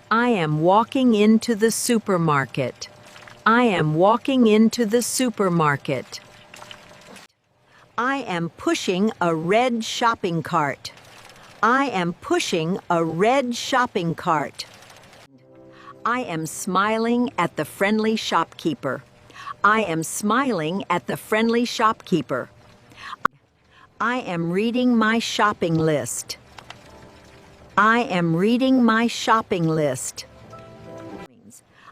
I am walking into the supermarket. I am walking into the supermarket. I am pushing a red shopping cart. I am pushing a red shopping cart. I am smiling at the friendly shopkeeper. I am smiling at the friendly shopkeeper. I am reading my shopping list. I am reading my shopping list.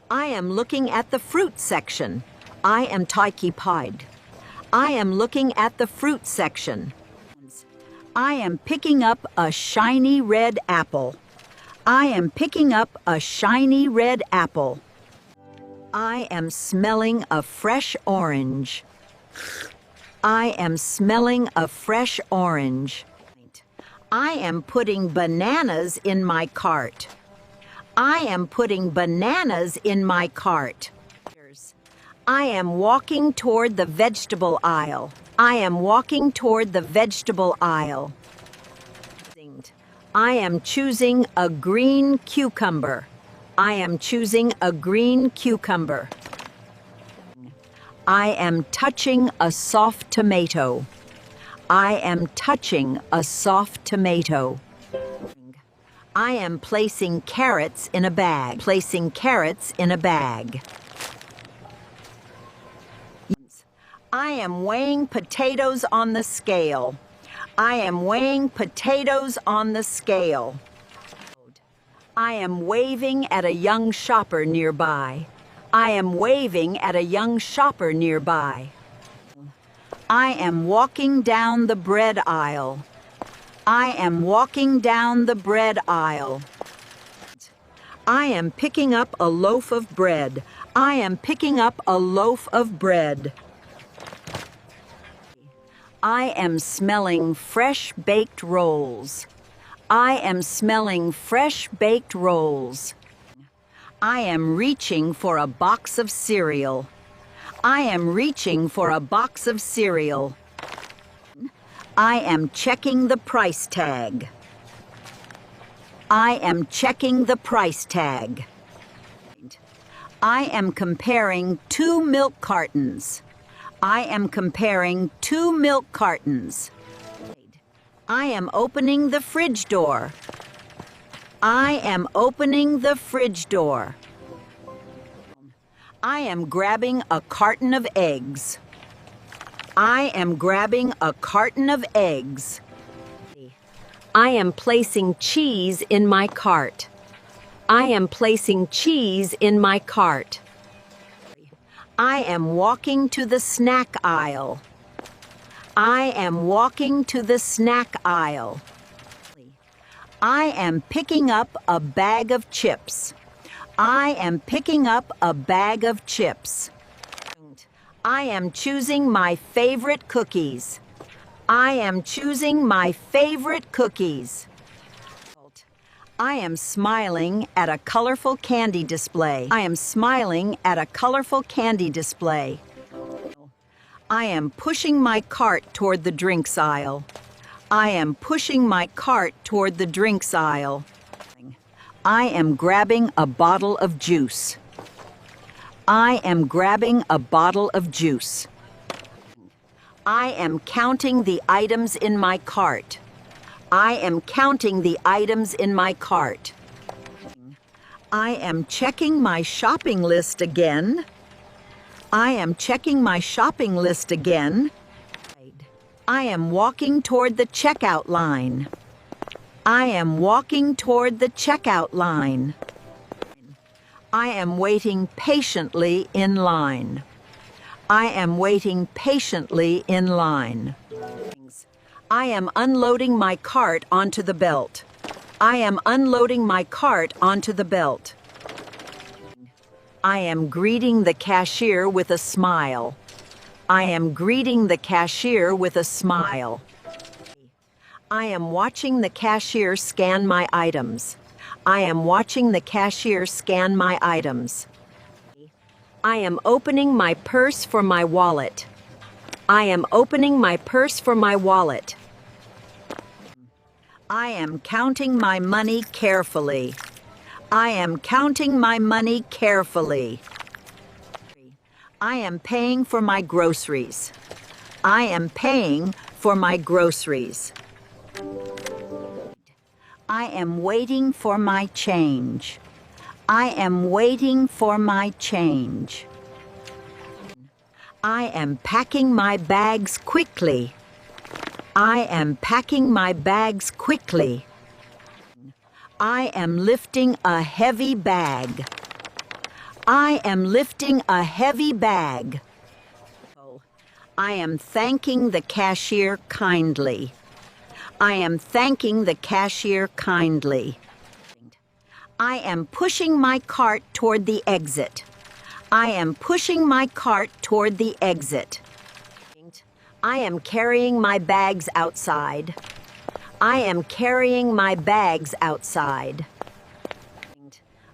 I am looking at the fruit section. I am occupied. I am looking at the fruit section. I am picking up a shiny red apple. I am picking up a shiny red apple. I am smelling a fresh orange. I am smelling a fresh orange. I am putting bananas in my cart. I am putting bananas in my cart. I am walking toward the vegetable aisle. I am walking toward the vegetable aisle. I am choosing a green cucumber. I am choosing a green cucumber. I am touching a soft tomato. I am touching a soft tomato. I am placing carrots in a bag. Placing carrots in a bag. I am weighing potatoes on the scale. I am weighing potatoes on the scale. I am waving at a young shopper nearby. I am waving at a young shopper nearby. I am walking down the bread aisle. I am walking down the bread aisle. I am picking up a loaf of bread. I am picking up a loaf of bread. I am smelling fresh baked rolls. I am smelling fresh baked rolls. I am reaching for a box of cereal. I am reaching for a box of cereal. I am checking the price tag. I am checking the price tag. I am comparing 2 milk cartons. I am comparing 2 milk cartons. I am opening the fridge door. I am opening the fridge door. I am grabbing a carton of eggs. I am grabbing a carton of eggs. I am placing cheese in my cart. I am placing cheese in my cart. I am walking to the snack aisle. I am walking to the snack aisle. I am picking up a bag of chips. I am picking up a bag of chips. I am choosing my favorite cookies. I am choosing my favorite cookies. I am smiling at a colorful candy display. I am smiling at a colorful candy display. I am pushing my cart toward the drinks aisle. I am pushing my cart toward the drinks aisle. I am grabbing a bottle of juice. I am grabbing a bottle of juice. I am counting the items in my cart. I am counting the items in my cart. I am checking my shopping list again. I am checking my shopping list again. I am walking toward the checkout line. I am walking toward the checkout line. I am waiting patiently in line. I am waiting patiently in line. I am unloading my cart onto the belt. I am unloading my cart onto the belt. I am greeting the cashier with a smile. I am greeting the cashier with a smile. I am watching the cashier scan my items. I am watching the cashier scan my items. I am opening my purse for my wallet. I am opening my purse for my wallet. I am counting my money carefully. I am counting my money carefully. I am paying for my groceries. I am paying for my groceries. I am waiting for my change. I am waiting for my change. I am packing my bags quickly. I am packing my bags quickly. I am lifting a heavy bag. I am lifting a heavy bag. I am thanking the cashier kindly. I am thanking the cashier kindly. I am pushing my cart toward the exit. I am pushing my cart toward the exit. I am carrying my bags outside. I am carrying my bags outside.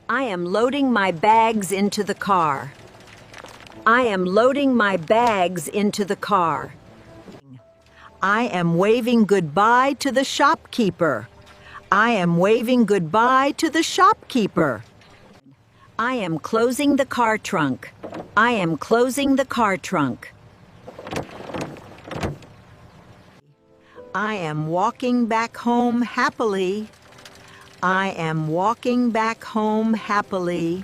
I am loading my bags into the car. I am loading my bags into the car. I am waving goodbye to the shopkeeper. I am waving goodbye to the shopkeeper. I am closing the car trunk. I am closing the car trunk. I am walking back home happily. I am walking back home happily.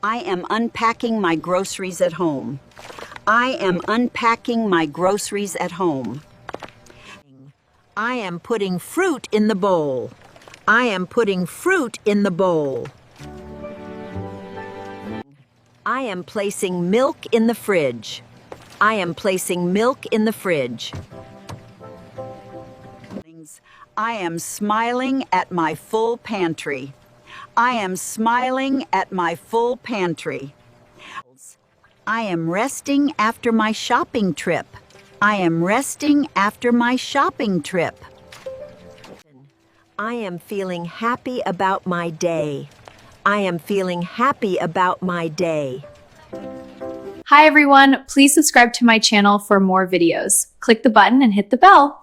I am unpacking my groceries at home. I am unpacking my groceries at home. I am putting fruit in the bowl. I am putting fruit in the bowl. I am placing milk in the fridge. I am placing milk in the fridge. I am smiling at my full pantry. I am smiling at my full pantry. I am resting after my shopping trip. I am resting after my shopping trip. I am feeling happy about my day. I am feeling happy about my day. Hi everyone, please subscribe to my channel for more videos. Click the button and hit the bell.